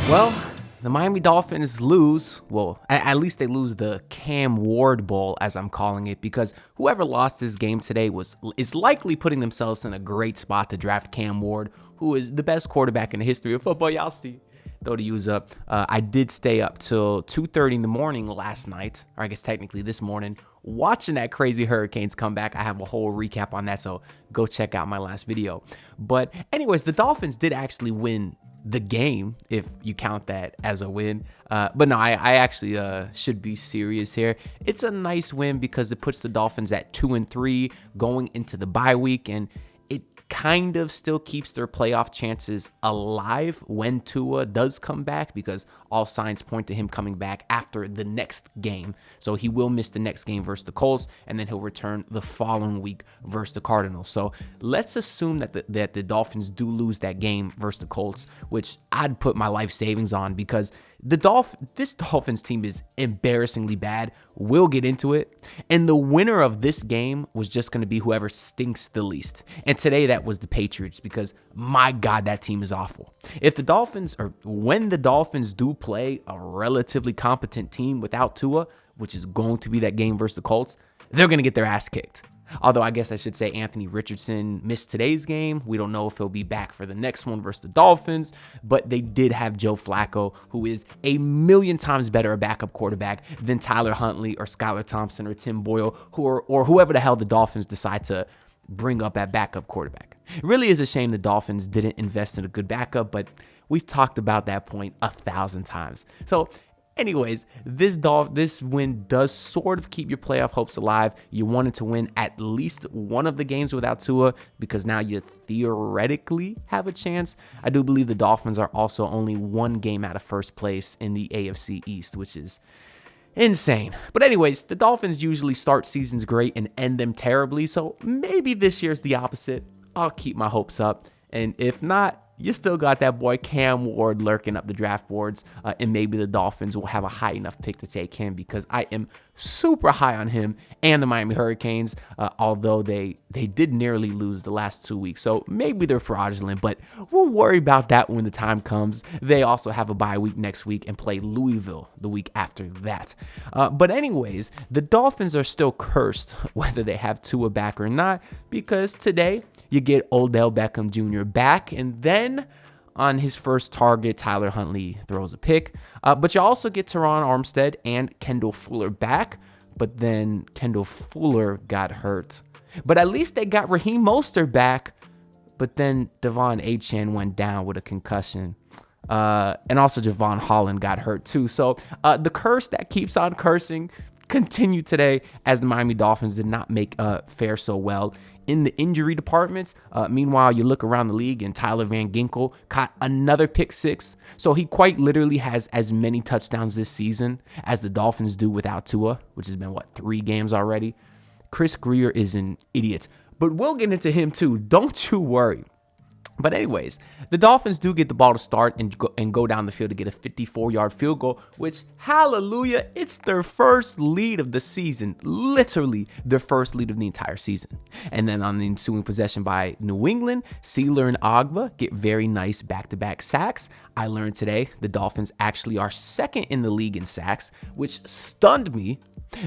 Well, the Miami Dolphins lose. Well, at least they lose the Cam Ward Bowl, as I'm calling it, because whoever lost this game today is likely putting themselves in a great spot to draft Cam Ward, who is the best quarterback in the history of football. Y'all see. Throw the use up. I did stay up till 2:30 in the morning last night, or I guess technically this morning, watching that crazy Hurricanes comeback. I have a whole recap on that, so go check out my last video. But anyways, the Dolphins did actually win the game, if you count that as a win. But no, I actually should be serious here. It's a nice win because it puts the Dolphins at 2-3 going into the bye week, and it kind of still keeps their playoff chances alive when Tua does come back, because all signs point to him coming back after the next game. So he will miss the next game versus the Colts, and then he'll return the following week versus the Cardinals. So let's assume that the Dolphins do lose that game versus the Colts, which I'd put my life savings on, because this Dolphins team is embarrassingly bad. We'll get into it. And the winner of this game was just going to be whoever stinks the least. And today that was the Patriots, because my God, that team is awful. When the Dolphins do play a relatively competent team without Tua, which is going to be that game versus the Colts, they're going to get their ass kicked. Although I guess I should say Anthony Richardson missed today's game. We don't know if he'll be back for the next one versus the Dolphins, but they did have Joe Flacco, who is a million times better a backup quarterback than Tyler Huntley or Skylar Thompson or Tim Boyle, or whoever the hell the Dolphins decide to bring up at backup quarterback. It really is a shame the Dolphins didn't invest in a good backup, but we've talked about that point 1,000 times. So anyways, this win does sort of keep your playoff hopes alive. You wanted to win at least one of the games without Tua, because now you theoretically have a chance. I do believe the Dolphins are also only one game out of first place in the AFC East, which is insane. But anyways, the Dolphins usually start seasons great and end them terribly, so maybe this year's the opposite. I'll keep my hopes up, and if not, you still got that boy Cam Ward lurking up the draft boards, and maybe the Dolphins will have a high enough pick to take him, because I am super high on him and the Miami Hurricanes, although they did nearly lose the last 2 weeks, so maybe they're fraudulent, but we'll worry about that when the time comes. They also have a bye week next week and play Louisville the week after that. But anyways, the Dolphins are still cursed, whether they have Tua back or not, because today you get Odell Beckham Jr. back, and then on his first target, Tyler Huntley throws a pick. But you also get Teron Armstead and Kendall Fuller back, but then Kendall Fuller got hurt. But at least they got Raheem Mostert back, but then Devon Achane went down with a concussion. And also Javon Holland got hurt too. So the curse that keeps on cursing continued today, as the Miami Dolphins did not fare so well in the injury department. Meanwhile, you look around the league and Tyler Van Ginkel caught another pick six. So he quite literally has as many touchdowns this season as the Dolphins do without Tua, which has been, 3 games already. Chris Greer is an idiot, but we'll get into him too. Don't you worry. But anyways, the Dolphins do get the ball to start and go down the field to get a 54-yard field goal, which, hallelujah, it's their first lead of the season, literally their first lead of the entire season. And then on the ensuing possession by New England, Sealer and Agba get very nice back-to-back sacks. I learned today the Dolphins actually are second in the league in sacks, which stunned me.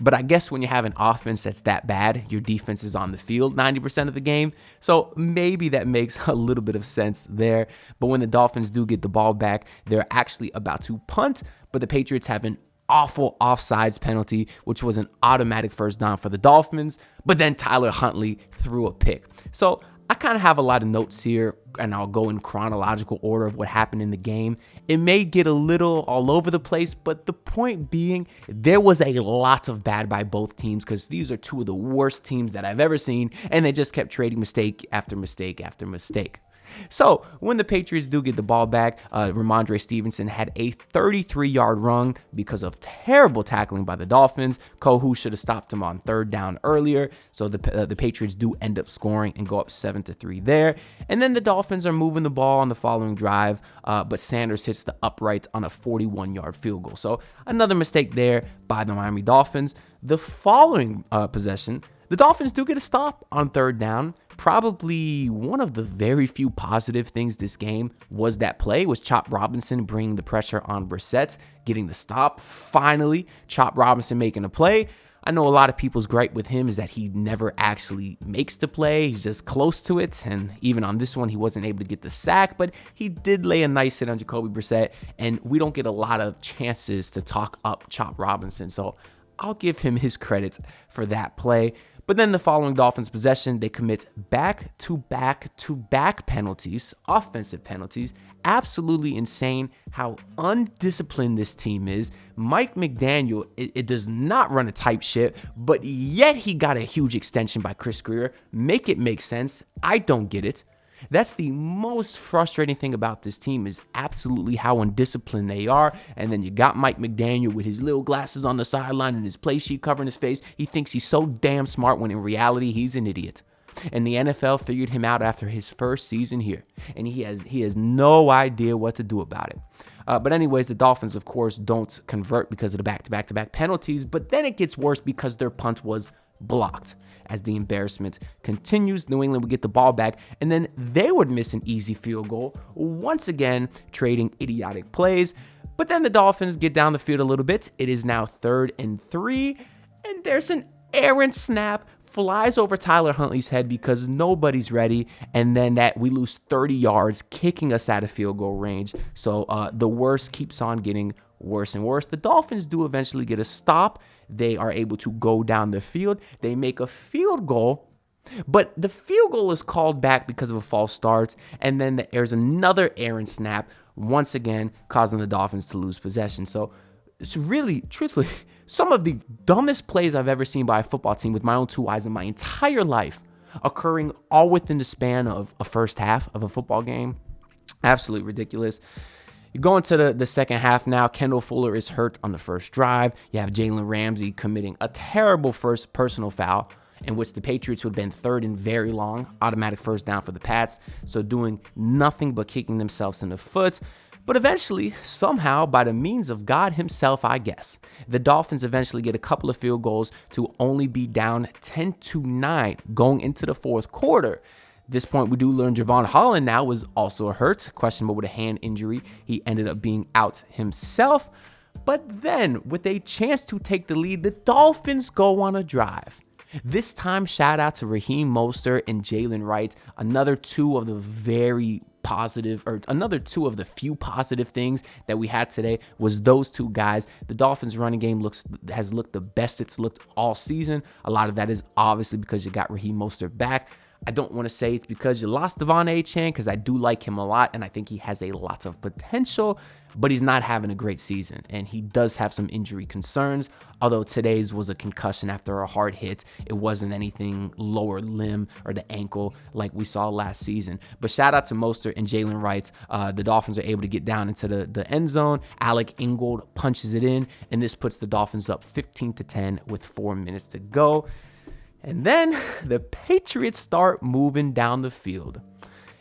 But I guess when you have an offense that's that bad, your defense is on the field 90% of the game. So maybe that makes a little bit of sense there. But when the Dolphins do get the ball back, they're actually about to punt, but the Patriots have an awful offsides penalty, which was an automatic first down for the Dolphins. But then Tyler Huntley threw a pick. So I kind of have a lot of notes here, and I'll go in chronological order of what happened in the game. It may get a little all over the place, but the point being, there was a lot of bad by both teams, because these are two of the worst teams that I've ever seen, and they just kept trading mistake after mistake after mistake. So when the Patriots do get the ball back, Ramondre Stevenson had a 33-yard run because of terrible tackling by the Dolphins. Kohu should have stopped him on third down earlier. So the Patriots do end up scoring and go up 7-3 there. And then the Dolphins are moving the ball on the following drive, but Sanders hits the upright on a 41-yard field goal. So another mistake there by the Miami Dolphins. The following possession, The Dolphins do get a stop on third down. Probably one of the very few positive things this game was that play was Chop Robinson bringing the pressure on Brissett, getting the stop. Finally, Chop Robinson making a play. I know a lot of people's gripe with him is that he never actually makes the play. He's just close to it. And even on this one, he wasn't able to get the sack, but he did lay a nice hit on Jacoby Brissett. And we don't get a lot of chances to talk up Chop Robinson. So I'll give him his credit for that play. But then the following Dolphins possession, they commit back-to-back penalties, offensive penalties. Absolutely insane how undisciplined this team is. Mike McDaniel, it does not run a tight ship, but yet he got a huge extension by Chris Grier. Make it make sense. I don't get it. That's the most frustrating thing about this team is absolutely how undisciplined they are. And then you got Mike McDaniel with his little glasses on the sideline and his play sheet covering his face. He thinks he's so damn smart when in reality he's an idiot. And the NFL figured him out after his first season here. And he has no idea what to do about it. But anyways, the Dolphins, of course, don't convert because of the back-to-back penalties. But then it gets worse because their punt was blocked. As the embarrassment continues, New England would get the ball back, and then they would miss an easy field goal, once again trading idiotic plays. But then the Dolphins get down the field a little bit. It is now 3rd and 3, and there's an errant snap, flies over Tyler Huntley's head because nobody's ready, and then that we lose 30 yards, kicking us out of field goal range. So the worst keeps on getting worse and worse. The Dolphins do eventually get a stop. They are able to go down the field. They make a field goal, but the field goal is called back because of a false start, and then there's another errant snap, once again causing the Dolphins to lose possession. So it's really, truthfully, some of the dumbest plays I've ever seen by a football team with my own two eyes in my entire life, occurring all within the span of a first half of a football game. Absolutely ridiculous. You go into the second half now. Kendall Fuller is hurt on the first drive. You have Jalen Ramsey committing a terrible first personal foul in which the Patriots would have been 3rd and very long. Automatic first down for the Pats. So doing nothing but kicking themselves in the foot. But eventually, somehow, by the means of God himself, I guess, the Dolphins eventually get a couple of field goals to only be down 10-9 going into the fourth quarter. At this point, we do learn Javon Holland now was also hurt, questionable with a hand injury. He ended up being out himself. But then, with a chance to take the lead, the Dolphins go on a drive. This time, shout out to Raheem Mostert and Jalen Wright, another two of the few positive things that we had today was those two guys. The Dolphins running game has looked the best it's looked all season. A lot of that is obviously because you got Raheem Mostert back. I don't want to say it's because you lost Devon Achane, because I do like him a lot, and I think he has a lot of potential, but he's not having a great season, and he does have some injury concerns, although today's was a concussion after a hard hit. It wasn't anything lower limb or the ankle like we saw last season. But shout out to Mostert and Jalen Wright. The Dolphins are able to get down into the end zone. Alec Ingold punches it in, and this puts the Dolphins up 15-10 with 4 minutes to go. And then the Patriots start moving down the field.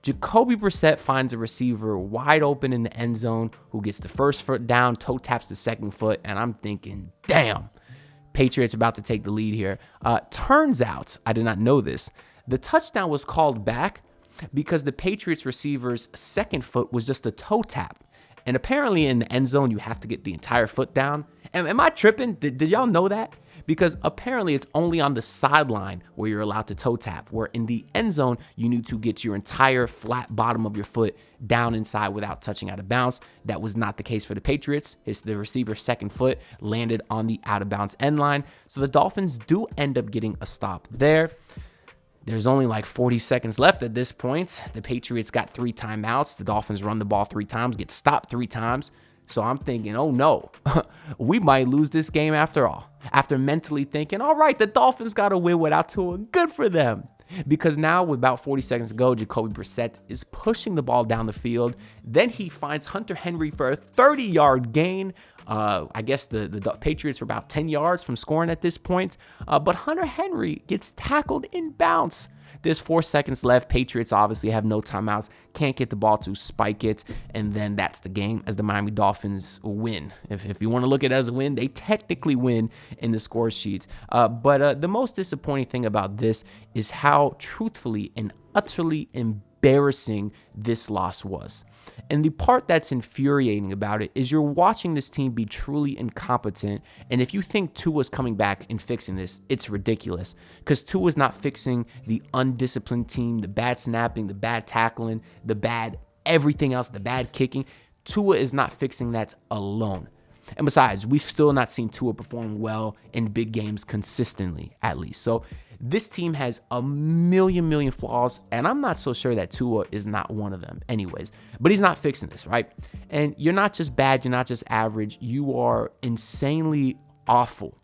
Jacoby Brissett finds a receiver wide open in the end zone who gets the first foot down, toe taps the second foot, and I'm thinking, damn, Patriots about to take the lead here. Turns out, I did not know this, the touchdown was called back because the Patriots receiver's second foot was just a toe tap. And apparently in the end zone, you have to get the entire foot down. Am I tripping? Did y'all know that? Because apparently it's only on the sideline where you're allowed to toe tap, where in the end zone, you need to get your entire flat bottom of your foot down inside without touching out of bounds. That was not the case for the Patriots. The receiver's second foot landed on the out of bounds end line. So the Dolphins do end up getting a stop there. There's only like 40 seconds left at this point. The Patriots got 3 timeouts. The Dolphins run the ball 3 times, get stopped 3 times. So I'm thinking, oh no, we might lose this game after all. After mentally thinking, all right, the Dolphins got to win without Tua. Good for them. Because now with about 40 seconds to go, Jacoby Brissett is pushing the ball down the field. Then he finds Hunter Henry for a 30-yard gain. I guess the Patriots were about 10 yards from scoring at this point. But Hunter Henry gets tackled in bounds. there's 4 seconds left. Patriots obviously have no timeouts, can't get the ball to spike it, and then that's the game as the Miami Dolphins win. If you want to look at it as a win, they technically win in the score sheet. But the most disappointing thing about this is how truthfully and utterly embarrassing this loss was. And the part that's infuriating about it is you're watching this team be truly incompetent. And if you think Tua's coming back and fixing this, it's ridiculous. Because Tua's not fixing the undisciplined team, the bad snapping, the bad tackling, the bad everything else, the bad kicking. Tua is not fixing that alone. And besides, we've still not seen Tua perform well in big games consistently, at least. So this team has a million flaws, and I'm not so sure that Tua is not one of them anyways. But he's not fixing this, right? And you're not just bad, you're not just average, you are insanely awful.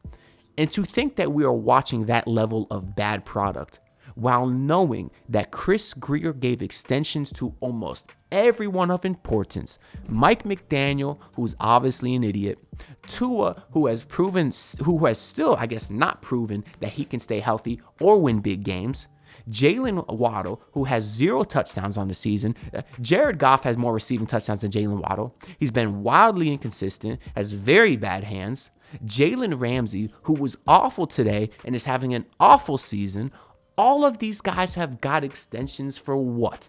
And to think that we are watching that level of bad product while knowing that Chris Grier gave extensions to almost everyone of importance. Mike McDaniel, who's obviously an idiot. Tua, who has still, I guess, not proven that he can stay healthy or win big games. Jalen Waddle, who has 0 touchdowns on the season. Jared Goff has more receiving touchdowns than Jalen Waddle. He's been wildly inconsistent, has very bad hands. Jalen Ramsey, who was awful today and is having an awful season. All of these guys have got extensions for what?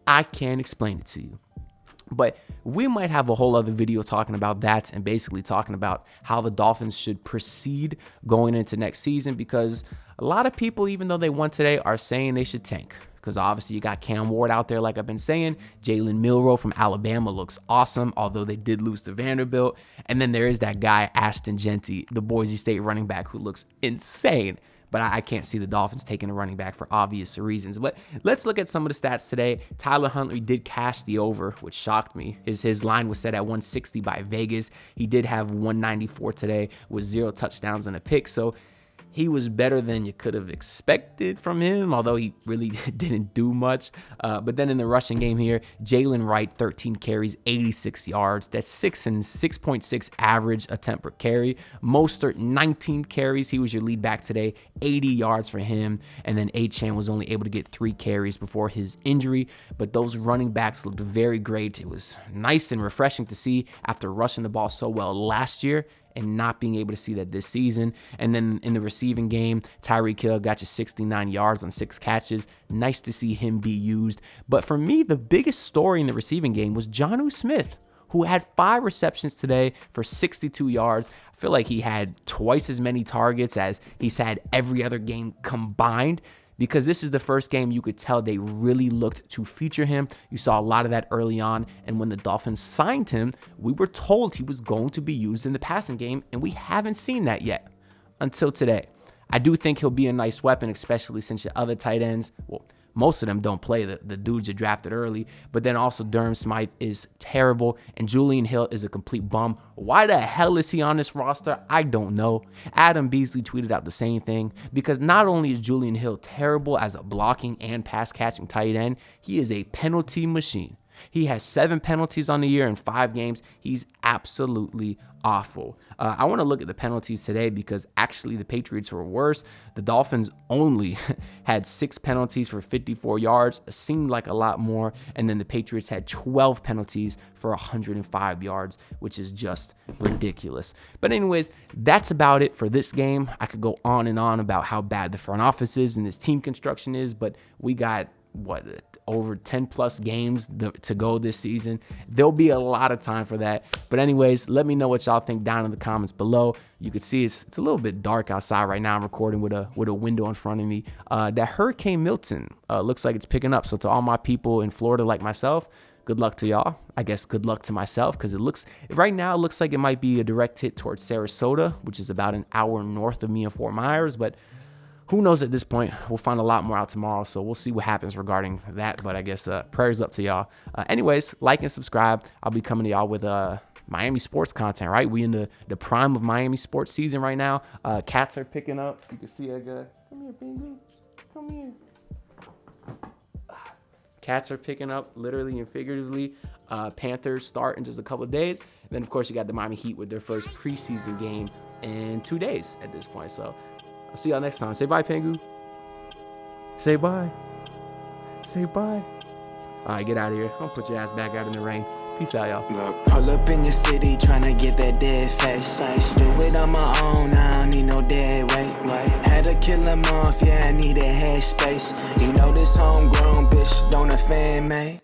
I can't explain it to you. But we might have a whole other video talking about that and basically talking about how the Dolphins should proceed going into next season, because a lot of people, even though they won today, are saying they should tank. Because obviously you got Cam Ward out there, like I've been saying. Jalen Milroe from Alabama looks awesome, although they did lose to Vanderbilt. And then there is that guy, Ashton Genty, the Boise State running back, who looks insane. But I can't see the Dolphins taking a running back for obvious reasons. But let's look at some of the stats today. Tyler Huntley did cash the over, which shocked me. His line was set at 160 by Vegas. He did have 194 today with 0 touchdowns and a pick. So he was better than you could have expected from him, although he really didn't do much. But then in the rushing game here, Jalen Wright, 13 carries, 86 yards. That's 6.6 average attempt per carry. Mostert, 19 carries. He was your lead back today, 80 yards for him. And then Achane was only able to get 3 carries before his injury. But those running backs looked very great. It was nice and refreshing to see after rushing the ball so well last year and not being able to see that this season. And then in the receiving game, Tyreek Hill got you 69 yards on 6 catches. Nice to see him be used. But for me, the biggest story in the receiving game was Jonnu Smith, who had 5 receptions today for 62 yards. I feel like he had twice as many targets as he's had every other game combined, because this is the first game you could tell they really looked to feature him. You saw a lot of that early on, and when the Dolphins signed him, we were told he was going to be used in the passing game, and we haven't seen that yet until today. I do think he'll be a nice weapon, especially since your other tight ends, well, most of them don't play, the dudes you drafted early. But then also Durham Smythe is terrible, and Julian Hill is a complete bum. Why the hell is he on this roster? I don't know. Adam Beasley tweeted out the same thing, because not only is Julian Hill terrible as a blocking and pass catching tight end, he is a penalty machine. He has 7 penalties on the year in 5 games. He's absolutely awful. I want to look at the penalties today, because actually the Patriots were worse. The Dolphins only had 6 penalties for 54 yards. It seemed like a lot more. And then the Patriots had 12 penalties for 105 yards, which is just ridiculous. But anyways, that's about it for this game. I could go on and on about how bad the front office is and this team construction is, but we got over 10 plus games to go this season. There'll be a lot of time for that. But anyways, let me know what y'all think down in the comments below. You can see it's a little bit dark outside right now. I'm recording with a window in front of me. That Hurricane Milton looks like it's picking up. So to all my people in Florida like myself, good luck to y'all. I guess good luck to myself, because right now it looks like it might be a direct hit towards Sarasota, which is about an hour north of me in Fort Myers. But who knows at this point? We'll find a lot more out tomorrow, so we'll see what happens regarding that. But I guess prayers up to y'all. Anyways, like and subscribe. I'll be coming to y'all with Miami sports content, right? We in the prime of Miami sports season right now. Cats are picking up. You can see a guy. Come here, baby. Come here. Cats are picking up literally and figuratively. Panthers start in just a couple of days. And then, of course, you got the Miami Heat with their first preseason game in 2 days at this point. So I'll see y'all next time. Say bye, Pengu. Say bye. Say bye. All right, get out of here. I'll put your ass back out in the rain. Peace out, y'all. Look, pull up in your city, tryna get that dead face. Do it on my own, I don't need no dead weight. Had to kill him off, yeah, I need a head space. You know this homegrown bitch don't offend me.